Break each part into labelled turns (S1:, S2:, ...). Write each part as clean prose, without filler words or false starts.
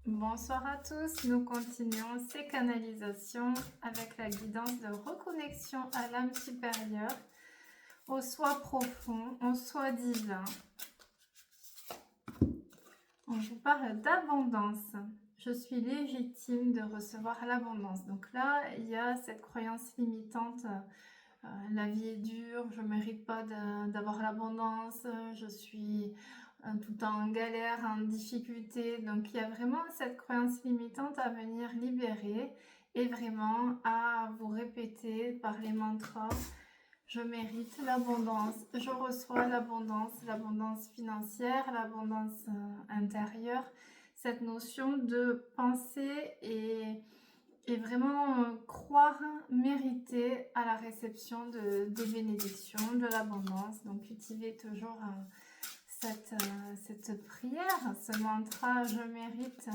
S1: Bonsoir à tous, nous continuons ces canalisations avec la guidance de reconnexion à l'âme supérieure, au soi profond, au soi divin. On vous parle d'abondance. Je suis légitime de recevoir l'abondance. Donc là, il y a cette croyance limitante. La vie est dure, je ne mérite pas d'avoir l'abondance, je suis tout le temps en galère, en difficulté. Donc il y a vraiment cette croyance limitante à venir libérer et vraiment à vous répéter par les mantras. Je mérite l'abondance, je reçois l'abondance financière, l'abondance intérieure. Cette notion de pensée et vraiment croire mériter à la réception des bénédictions, de l'abondance. Donc utilisez toujours cette prière, ce mantra, je mérite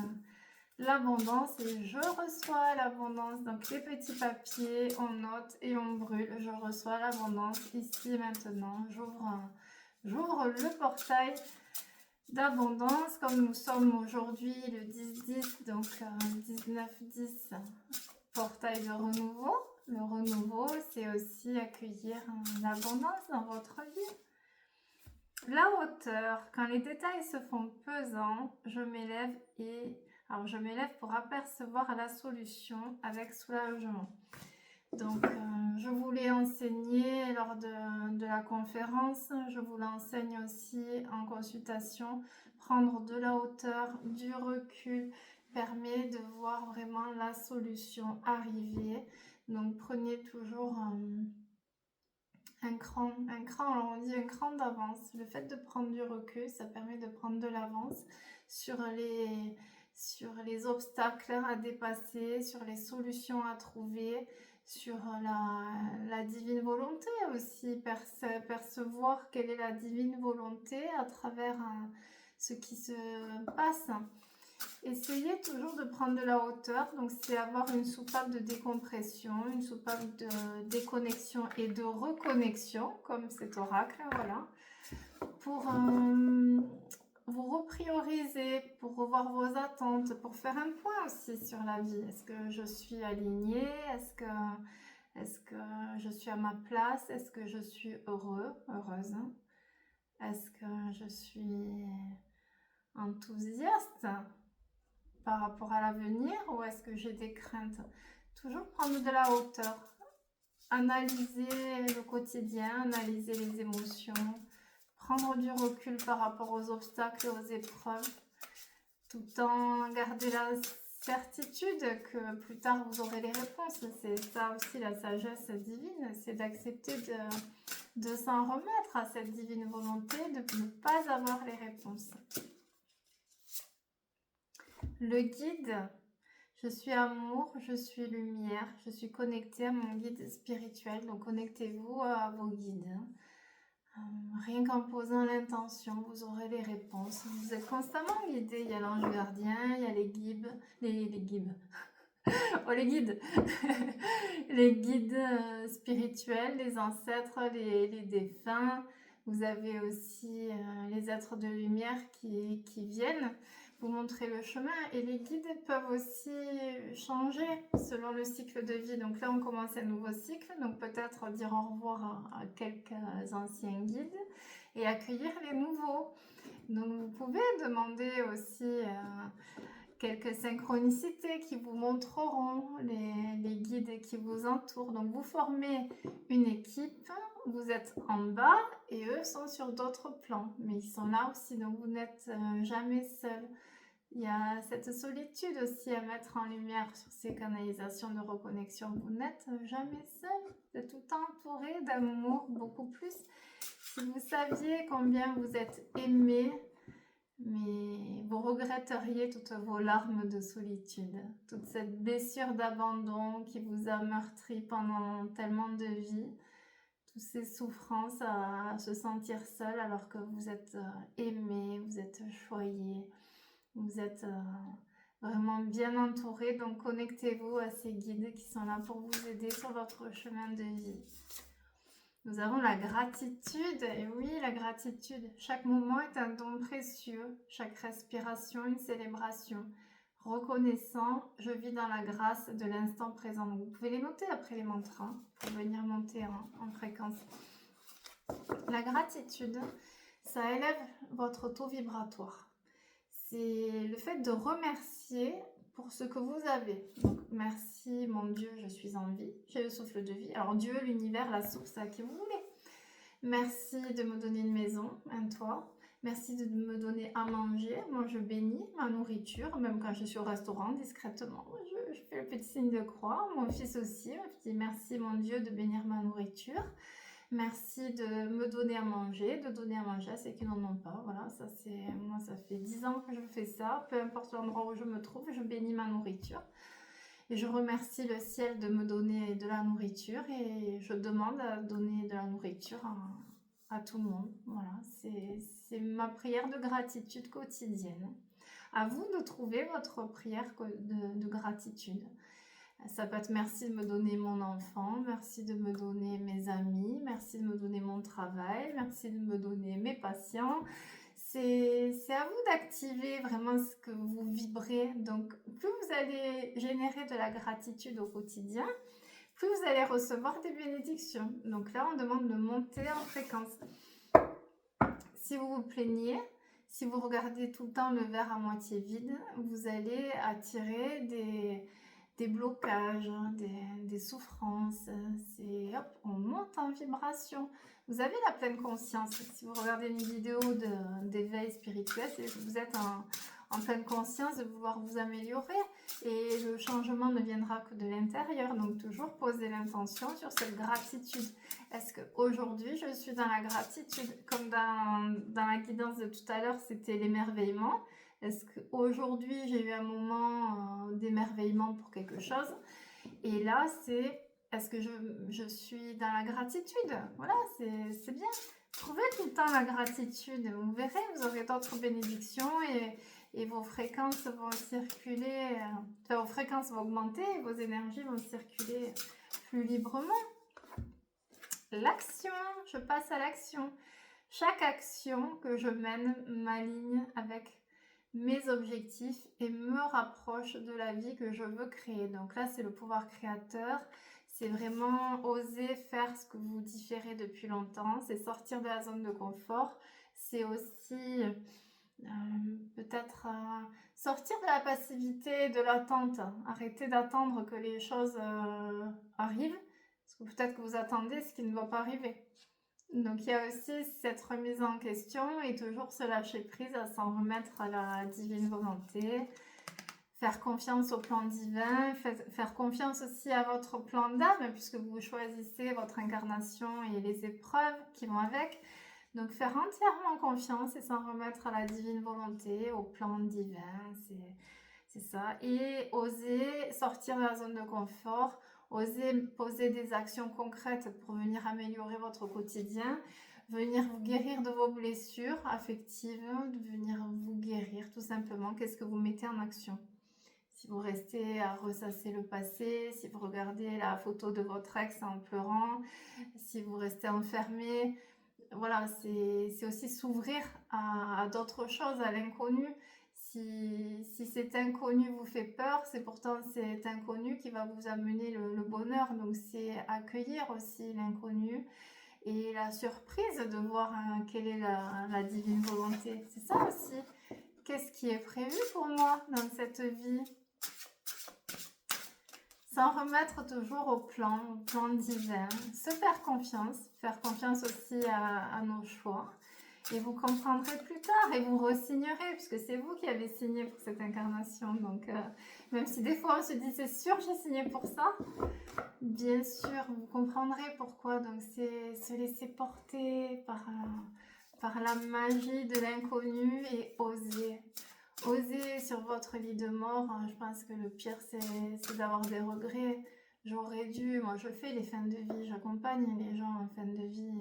S1: l'abondance et je reçois l'abondance. Donc les petits papiers, on note et on brûle. Je reçois l'abondance ici et maintenant. J'ouvre le portail d'abondance comme nous sommes aujourd'hui le 10-10, donc 19-10, portail de renouveau. Le renouveau, c'est aussi accueillir l'abondance dans votre vie. La hauteur, quand les détails se font pesants, je m'élève pour apercevoir la solution avec soulagement. Donc, je vous l'ai enseigné lors de la conférence, je vous l'enseigne aussi en consultation. Prendre de la hauteur, du recul, permet de voir vraiment la solution arriver. Donc, prenez toujours un cran, alors on dit un cran d'avance. Le fait de prendre du recul, ça permet de prendre de l'avance sur les obstacles à dépasser, sur les solutions à trouver, sur la divine volonté aussi, percevoir quelle est la divine volonté à travers ce qui se passe. Essayez toujours de prendre de la hauteur, donc c'est avoir une soupape de décompression, une soupape de déconnexion et de reconnexion, comme cet oracle, voilà, pour vous reprioriser, pour revoir vos attentes, pour faire un point aussi sur la vie. Est-ce que je suis alignée? Est-ce que je suis à ma place? Est-ce que je suis heureuse? Est-ce que je suis enthousiaste par rapport à l'avenir ou est-ce que j'ai des craintes? Toujours prendre de la hauteur, analyser le quotidien, analyser les émotions, prendre du recul par rapport aux obstacles et aux épreuves, tout en garder la certitude que plus tard vous aurez les réponses. C'est ça aussi la sagesse divine, c'est d'accepter de s'en remettre à cette divine volonté, de ne pas avoir les réponses. Le guide, je suis amour, je suis lumière, je suis connectée à mon guide spirituel. Donc connectez-vous à vos guides. Rien qu'en posant l'intention, vous aurez les réponses. Vous êtes constamment guidé. Il y a l'ange gardien, il y a les guides, oh les guides, les guides spirituels, les ancêtres, les défunts. Vous avez aussi les êtres de lumière qui viennent vous montrer le chemin, et les guides peuvent aussi changer selon le cycle de vie. Donc là on commence un nouveau cycle, donc peut-être dire au revoir à quelques anciens guides et accueillir les nouveaux. Donc vous pouvez demander aussi quelques synchronicités qui vous montreront les guides qui vous entourent. Donc vous formez une équipe, vous êtes en bas et eux sont sur d'autres plans, mais ils sont là aussi, donc vous n'êtes jamais seul. Il y a cette solitude aussi à mettre en lumière sur ces canalisations de reconnexion. Vous n'êtes jamais seul, vous êtes tout le temps entouré d'amour, beaucoup plus. Si vous saviez combien vous êtes aimé, mais vous regretteriez toutes vos larmes de solitude, toute cette blessure d'abandon qui vous a meurtri pendant tellement de vies, toutes ces souffrances à se sentir seul alors que vous êtes aimé, vous êtes choyé. Vous êtes vraiment bien entouré, donc connectez-vous à ces guides qui sont là pour vous aider sur votre chemin de vie. Nous avons la gratitude, et oui, la gratitude. Chaque moment est un don précieux, chaque respiration une célébration. reconnaissant, je vis dans la grâce de l'instant présent. Donc, vous pouvez les noter après les mantras pour venir monter en fréquence. La gratitude, ça élève votre taux vibratoire. C'est le fait de remercier pour ce que vous avez. Donc, merci mon Dieu, je suis en vie, j'ai le souffle de vie. Alors Dieu, l'univers, la source, à qui vous voulez. Merci de me donner une maison, un toit. Merci de me donner à manger. Moi, je bénis ma nourriture, même quand je suis au restaurant, discrètement. Je fais le petit signe de croix. Mon fils aussi, je dis merci mon Dieu de bénir ma nourriture. Merci de me donner à manger, à ceux qui n'en ont pas. Voilà, ça c'est moi, ça fait 10 ans que je fais ça. Peu importe l'endroit où je me trouve, je bénis ma nourriture. Et je remercie le ciel de me donner de la nourriture et je demande à donner de la nourriture à tout le monde. Voilà, c'est ma prière de gratitude quotidienne. À vous de trouver votre prière de gratitude. Ça peut être merci de me donner mon enfant, merci de me donner mes amis, merci de me donner mon travail, merci de me donner mes patients. C'est à vous d'activer vraiment ce que vous vibrez. Donc, plus vous allez générer de la gratitude au quotidien, plus vous allez recevoir des bénédictions. Donc là, on demande de monter en fréquence. Si vous vous plaignez, si vous regardez tout le temps le verre à moitié vide, vous allez attirer des blocages, des souffrances. C'est hop, on monte en vibration. Vous avez la pleine conscience. Si vous regardez une vidéo d'éveil spirituel, c'est que vous êtes en pleine conscience de vouloir vous améliorer et le changement ne viendra que de l'intérieur. Donc toujours poser l'intention sur cette gratitude. Est-ce qu'aujourd'hui je suis dans la gratitude? Comme dans la guidance de tout à l'heure, c'était l'émerveillement. Est-ce qu'aujourd'hui j'ai eu un moment d'émerveillement pour quelque chose? Et là c'est, est-ce que je suis dans la gratitude? Voilà, c'est bien. Trouvez tout le temps la gratitude. Vous verrez, vous aurez d'autres bénédictions et vos fréquences vont circuler, enfin, vos fréquences vont augmenter et vos énergies vont circuler plus librement. L'action, je passe à l'action. Chaque action que je mène m'aligne avec mes objectifs et me rapproche de la vie que je veux créer. Donc là, c'est le pouvoir créateur. C'est vraiment oser faire ce que vous différez depuis longtemps. C'est sortir de la zone de confort. C'est aussi peut-être sortir de la passivité, de l'attente. Arrêter d'attendre que les choses arrivent. Parce que peut-être que vous attendez ce qui ne va pas arriver. Donc il y a aussi cette remise en question et toujours se lâcher prise, à s'en remettre à la divine volonté. Faire confiance au plan divin, faire confiance aussi à votre plan d'âme, puisque vous choisissez votre incarnation et les épreuves qui vont avec. Donc faire entièrement confiance et s'en remettre à la divine volonté, au plan divin, c'est ça. Et oser sortir de la zone de confort, oser poser des actions concrètes pour venir améliorer votre quotidien, venir vous guérir de vos blessures affectives, de venir vous guérir tout simplement. Qu'est-ce que vous mettez en action? Si vous restez à ressasser le passé, si vous regardez la photo de votre ex en pleurant, si vous restez enfermé, voilà, c'est aussi s'ouvrir à d'autres choses, à l'inconnu. Si cet inconnu vous fait peur, c'est pourtant cet inconnu qui va vous amener le bonheur. Donc c'est accueillir aussi l'inconnu et la surprise de voir quelle est la divine volonté. C'est ça aussi. Qu'est-ce qui est prévu pour moi dans cette vie? S'en remettre toujours au plan divin, se faire confiance aussi à nos choix. Et vous comprendrez plus tard et vous re-signerez, puisque c'est vous qui avez signé pour cette incarnation. Donc, même si des fois on se dit c'est sûr, j'ai signé pour ça, bien sûr, vous comprendrez pourquoi. Donc, c'est se laisser porter par la magie de l'inconnu et oser. Oser sur votre lit de mort. Je pense que le pire, c'est d'avoir des regrets. J'aurais dû, moi je fais les fins de vie, j'accompagne les gens en fin de vie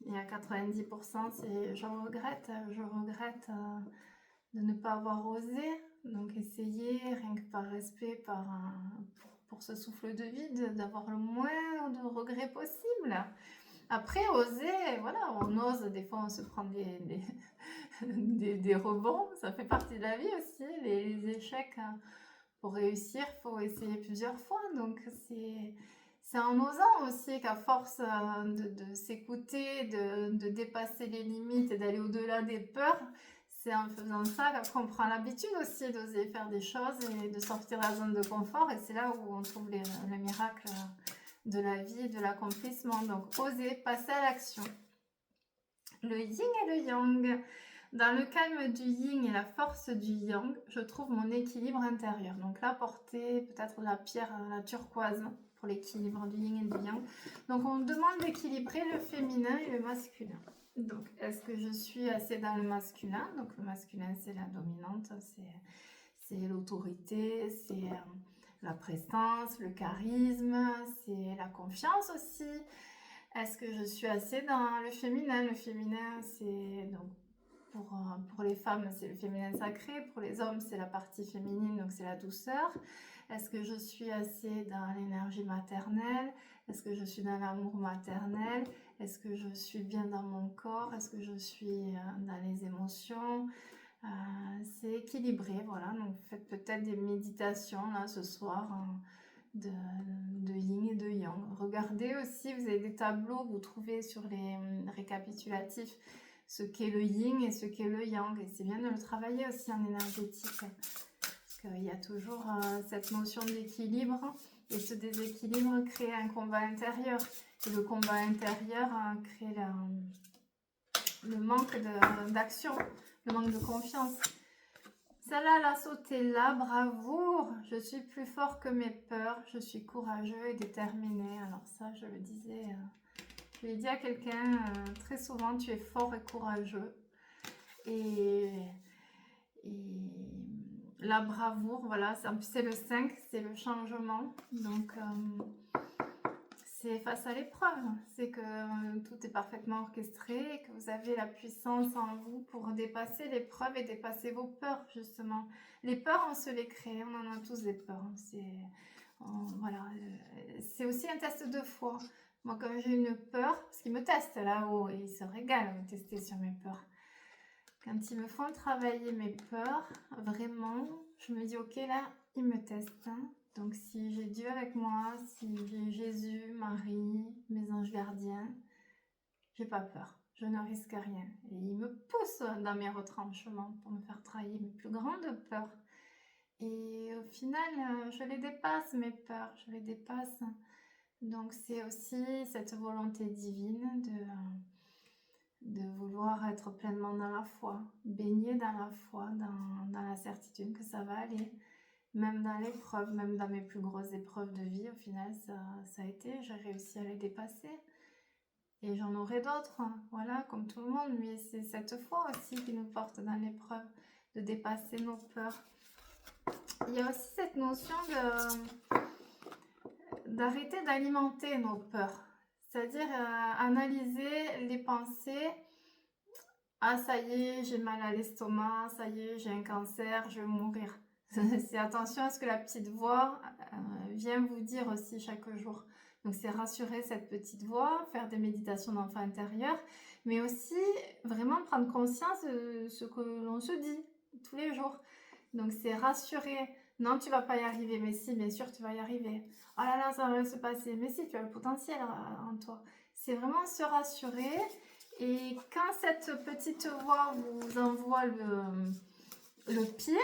S1: et à 90%, c'est je regrette de ne pas avoir osé. Donc essayer, rien que par respect, pour ce souffle de vie, d'avoir le moins de regrets possible. Après, oser, voilà, on ose, des fois on se prend des rebonds, ça fait partie de la vie aussi. Les échecs, pour réussir, il faut essayer plusieurs fois. Donc c'est en osant aussi qu'à force de s'écouter, de dépasser les limites et d'aller au-delà des peurs, c'est en faisant ça qu'on prend l'habitude aussi d'oser faire des choses et de sortir de la zone de confort. Et c'est là où on trouve le miracle de la vie, de l'accomplissement. Donc, oser passer à l'action. Le yin et le yang. Dans le calme du yin et la force du yang, je trouve mon équilibre intérieur. Donc là, porter peut-être la pierre, la turquoise, pour l'équilibre du yin et du yang. Donc, on demande d'équilibrer le féminin et le masculin. Donc, est-ce que je suis assez dans le masculin? Donc, le masculin, c'est la dominante, c'est l'autorité, c'est la prestance, le charisme, c'est la confiance aussi. Est-ce que je suis assez dans le féminin? Le féminin, c'est donc pour les femmes, c'est le féminin sacré. Pour les hommes, c'est la partie féminine, donc c'est la douceur. Est-ce que je suis assez dans l'énergie maternelle? Est-ce que je suis dans l'amour maternel? Est-ce que je suis bien dans mon corps? Est-ce que je suis dans les émotions? C'est équilibré, voilà. Donc faites peut-être des méditations là ce soir de yin et de yang. Regardez aussi, vous avez des tableaux, vous trouvez sur les récapitulatifs ce qu'est le yin et ce qu'est le yang. Et c'est bien de le travailler aussi en énergétique. Parce qu'il y a toujours cette notion d'équilibre. Et ce déséquilibre crée un combat intérieur. Et le combat intérieur crée le manque d'action, le manque de confiance. Celle-là, elle a sauté là, bravoure. Je suis plus fort que mes peurs. Je suis courageux et déterminé. Alors ça, je le disais, je l'ai dit à quelqu'un très souvent, tu es fort et courageux. Et la bravoure, voilà, en plus c'est le 5, c'est le changement. Donc, c'est face à l'épreuve. C'est que tout est parfaitement orchestré et que vous avez la puissance en vous pour dépasser l'épreuve et dépasser vos peurs, justement. Les peurs, on se les crée, on en a tous des peurs. Voilà, c'est aussi un test de foi. Moi, quand j'ai une peur, parce qu'ils me testent là-haut et ils se régalent à me tester sur mes peurs. Quand ils me font travailler mes peurs, vraiment, je me dis, ok, là, ils me testent. Donc, si j'ai Dieu avec moi, si j'ai Jésus, Marie, mes anges gardiens, j'ai pas peur. Je ne risque rien. Et ils me poussent dans mes retranchements pour me faire trahir mes plus grandes peurs. Et au final, je les dépasse, mes peurs. Je les dépasse. Donc, c'est aussi cette volonté divine de vouloir être pleinement dans la foi, baigner dans la foi, dans la certitude que ça va aller. Même dans l'épreuve, même dans mes plus grosses épreuves de vie, au final, ça a été, j'ai réussi à les dépasser. Et j'en aurai d'autres, voilà, comme tout le monde, mais c'est cette foi aussi qui nous porte dans l'épreuve, de dépasser nos peurs. Il y a aussi cette notion d'arrêter d'alimenter nos peurs, c'est-à-dire analyser les pensées. Ah, ça y est, j'ai mal à l'estomac, ça y est, j'ai un cancer, je vais mourir. C'est attention à ce que la petite voix vient vous dire aussi chaque jour. Donc c'est rassurer cette petite voix, faire des méditations d'enfant intérieur, mais aussi vraiment prendre conscience de ce que l'on se dit tous les jours. Donc c'est rassurer. Non, tu vas pas y arriver, mais si, bien sûr, tu vas y arriver. Oh là là, ça va se passer, mais si, tu as le potentiel en toi. C'est vraiment se rassurer. Et quand cette petite voix vous envoie le pire,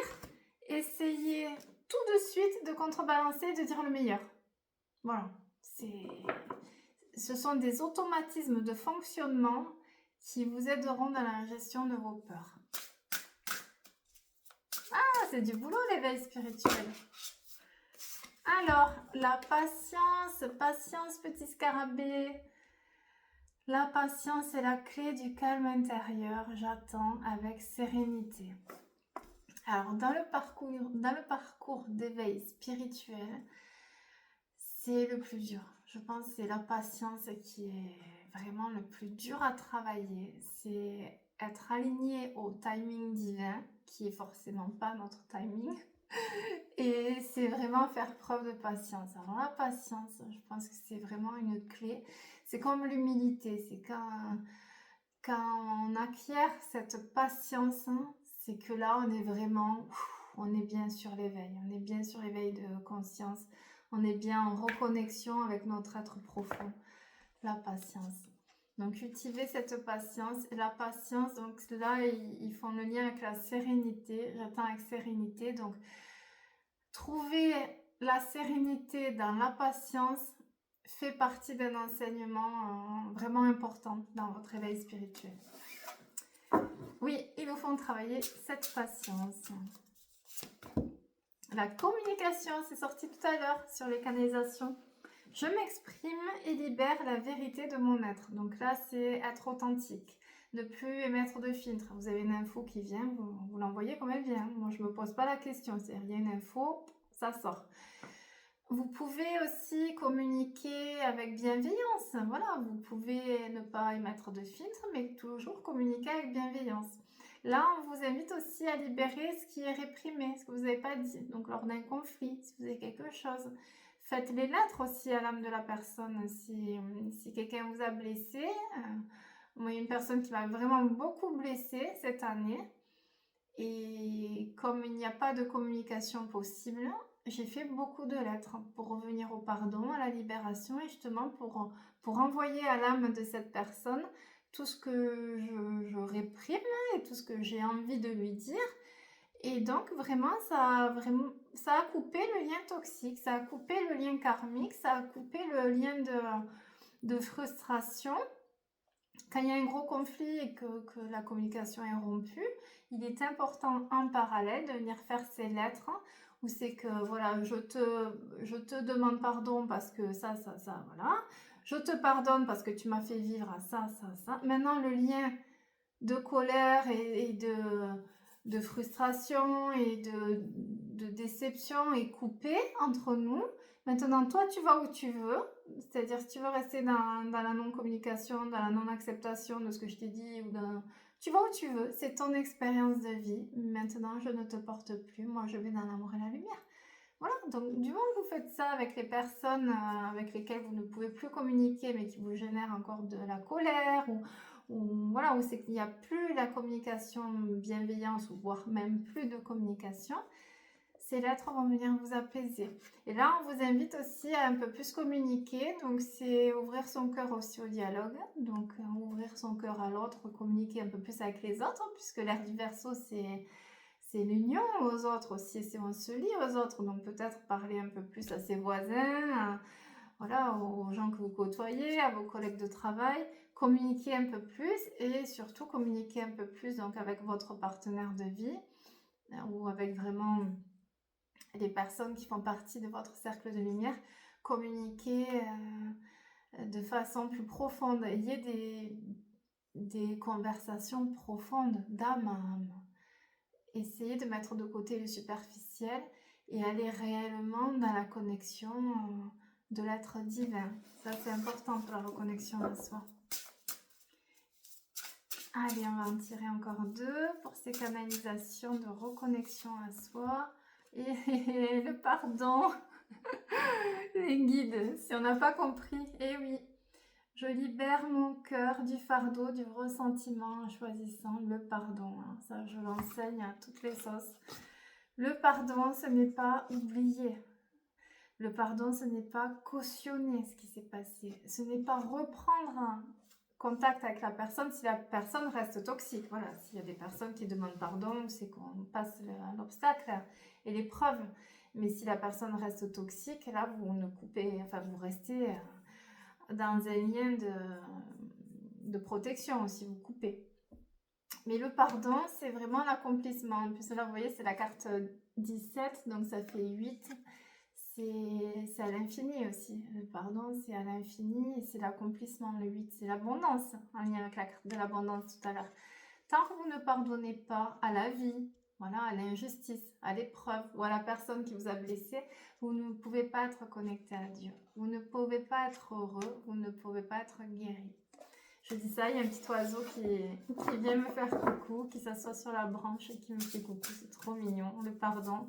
S1: essayez tout de suite de contrebalancer et de dire le meilleur. Voilà. Ce sont des automatismes de fonctionnement qui vous aideront dans la gestion de vos peurs. Ah, c'est du boulot l'éveil spirituel. Alors, la patience petit scarabée. La patience est la clé du calme intérieur. J'attends avec sérénité. Alors, dans le parcours d'éveil spirituel, c'est le plus dur. Je pense que c'est la patience qui est vraiment le plus dur à travailler. C'est être aligné au timing divin, qui est forcément pas notre timing. Et c'est vraiment faire preuve de patience. Alors la patience, je pense que c'est vraiment une clé. C'est comme l'humilité. C'est quand quand on acquiert cette patience, hein, c'est que là, on est vraiment, on est bien sur l'éveil. On est bien sur l'éveil de conscience. On est bien en reconnexion avec notre être profond. La patience. Donc, cultiver cette patience. Et la patience, donc là, ils font le lien avec la sérénité. J'attends avec sérénité. Donc, trouver la sérénité dans la patience fait partie d'un enseignement vraiment important dans votre éveil spirituel. Oui, ils nous font travailler cette patience. La communication, c'est sorti tout à l'heure sur les canalisations. Je m'exprime et libère la vérité de mon être. Donc là, c'est être authentique. Ne plus émettre de filtre. Vous avez une info qui vient, vous l'envoyez comme elle vient. Moi, je ne me pose pas la question. C'est-à-dire, il y a une info, ça sort. Vous pouvez aussi communiquer avec bienveillance. Voilà, vous pouvez ne pas émettre de filtre, mais toujours communiquer avec bienveillance. Là, on vous invite aussi à libérer ce qui est réprimé, ce que vous n'avez pas dit. Donc, lors d'un conflit, si vous avez quelque chose, faites les lettres aussi à l'âme de la personne. Si quelqu'un vous a blessé, moi, il y a une personne qui m'a vraiment beaucoup blessée cette année. Et comme il n'y a pas de communication possible, j'ai fait beaucoup de lettres pour revenir au pardon, à la libération et justement pour envoyer à l'âme de cette personne tout ce que je réprime et tout ce que j'ai envie de lui dire. Et donc vraiment, ça a coupé le lien toxique, ça a coupé le lien karmique, ça a coupé le lien de frustration. Quand il y a un gros conflit et que la communication est rompue, il est important en parallèle de venir faire ces lettres où c'est que voilà, je te demande pardon parce que ça, voilà. Je te pardonne parce que tu m'as fait vivre à ça. Maintenant, le lien de colère et de frustration et de déception est coupé entre nous. Maintenant, toi, tu vas où tu veux. C'est-à-dire, si tu veux rester dans la non-communication, dans la non-acceptation de ce que je t'ai dit, tu vas où tu veux. C'est ton expérience de vie. Maintenant, je ne te porte plus. Moi, je vais dans l'amour et la lumière. Voilà, donc du moment que vous faites ça avec les personnes avec lesquelles vous ne pouvez plus communiquer, mais qui vous génèrent encore de la colère, voilà, où c'est qu'il n'y a plus la communication bienveillance, ou voire même plus de communication, ces lettres vont venir vous apaiser. Et là, on vous invite aussi à un peu plus communiquer, donc c'est ouvrir son cœur aussi au dialogue, donc ouvrir son cœur à l'autre, communiquer un peu plus avec les autres, puisque l'air du Verseau, c'est l'union aux autres aussi, on se lie aux autres, donc peut-être parler un peu plus à ses voisins, voilà, aux gens que vous côtoyez, à vos collègues de travail, communiquer un peu plus et surtout communiquer un peu plus donc avec votre partenaire de vie ou avec vraiment les personnes qui font partie de votre cercle de lumière, communiquer de façon plus profonde, il y ait des conversations profondes d'âme à âme. Essayez de mettre de côté le superficiel et aller réellement dans la connexion de l'être divin. Ça, c'est important pour la reconnexion à soi. Allez, on va en tirer encore 2 pour ces canalisations de reconnexion à soi. Et le pardon, les guides, si on n'a pas compris, eh oui, je libère mon cœur du fardeau, du ressentiment en choisissant le pardon. Ça, je l'enseigne à toutes les sauces. Le pardon, ce n'est pas oublier. Le pardon, ce n'est pas cautionner ce qui s'est passé. Ce n'est pas reprendre un contact avec la personne si la personne reste toxique. Voilà, s'il y a des personnes qui demandent pardon, c'est qu'on passe l'obstacle et l'épreuve. Mais si la personne reste toxique, là, vous restez dans un lien de protection aussi, vous coupez. Mais le pardon, c'est vraiment l'accomplissement. En plus, là, vous voyez, c'est la carte 17, donc ça fait 8. C'est à l'infini aussi. Le pardon, c'est à l'infini et c'est l'accomplissement. Le 8, c'est l'abondance, en lien avec la carte de l'abondance tout à l'heure. Tant que vous ne pardonnez pas à la vie, voilà, à l'injustice, à l'épreuve ou à la personne qui vous a blessé, vous ne pouvez pas être connecté à Dieu. Vous ne pouvez pas être heureux, vous ne pouvez pas être guéri. Je dis ça, il y a un petit oiseau qui vient me faire coucou, qui s'assoit sur la branche et qui me fait coucou. C'est trop mignon. Le pardon,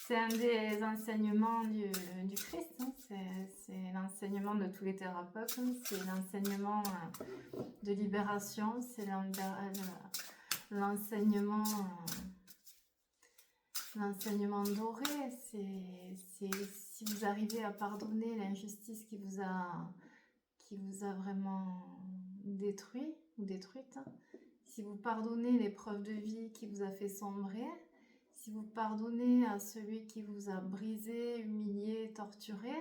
S1: C'est un des enseignements du Christ, hein. C'est l'enseignement de tous les thérapeutes, hein. C'est l'enseignement de libération, c'est l'enseignement doré. C'est si vous arrivez à pardonner l'injustice qui vous a vraiment détruit ou détruite, hein. Si vous pardonnez l'épreuve de vie qui vous a fait sombrer, si vous pardonnez à celui qui vous a brisé, humilié, torturé,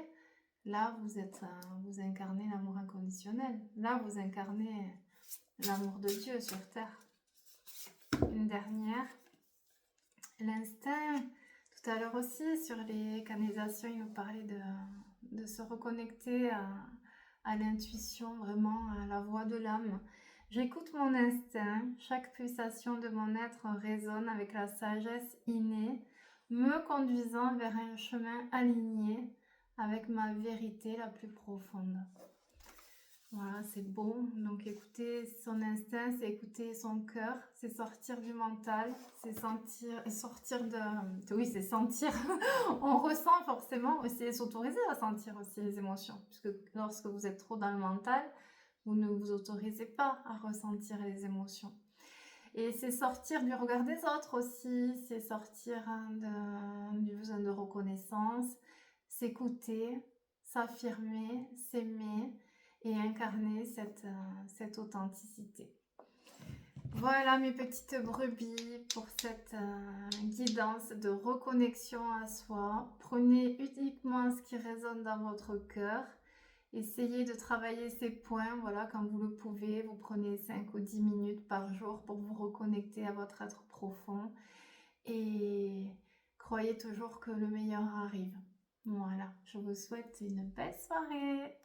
S1: là vous incarnez l'amour inconditionnel. Là vous incarnez l'amour de Dieu sur terre. Une dernière. L'instinct. Tout à l'heure aussi, sur les canalisations, il nous parlait de se reconnecter à l'intuition, vraiment à la voix de l'âme. J'écoute mon instinct, chaque pulsation de mon être résonne avec la sagesse innée, me conduisant vers un chemin aligné avec ma vérité la plus profonde. Voilà, c'est bon. Donc écouter son instinct, c'est écouter son cœur, c'est sortir du mental, c'est sortir de... Oui, c'est sentir. On ressent forcément aussi, s'autoriser à sentir aussi les émotions, puisque lorsque vous êtes trop dans le mental, vous ne vous autorisez pas à ressentir les émotions. Et c'est sortir du regard des autres aussi, c'est sortir du besoin de reconnaissance, s'écouter, s'affirmer, s'aimer et incarner cette authenticité. Voilà mes petites brebis pour cette guidance de reconnexion à soi. Prenez uniquement ce qui résonne dans votre cœur. Essayez de travailler ces points, voilà, quand vous le pouvez. Vous prenez 5 ou 10 minutes par jour pour vous reconnecter à votre être profond. Et croyez toujours que le meilleur arrive. Voilà, je vous souhaite une belle soirée.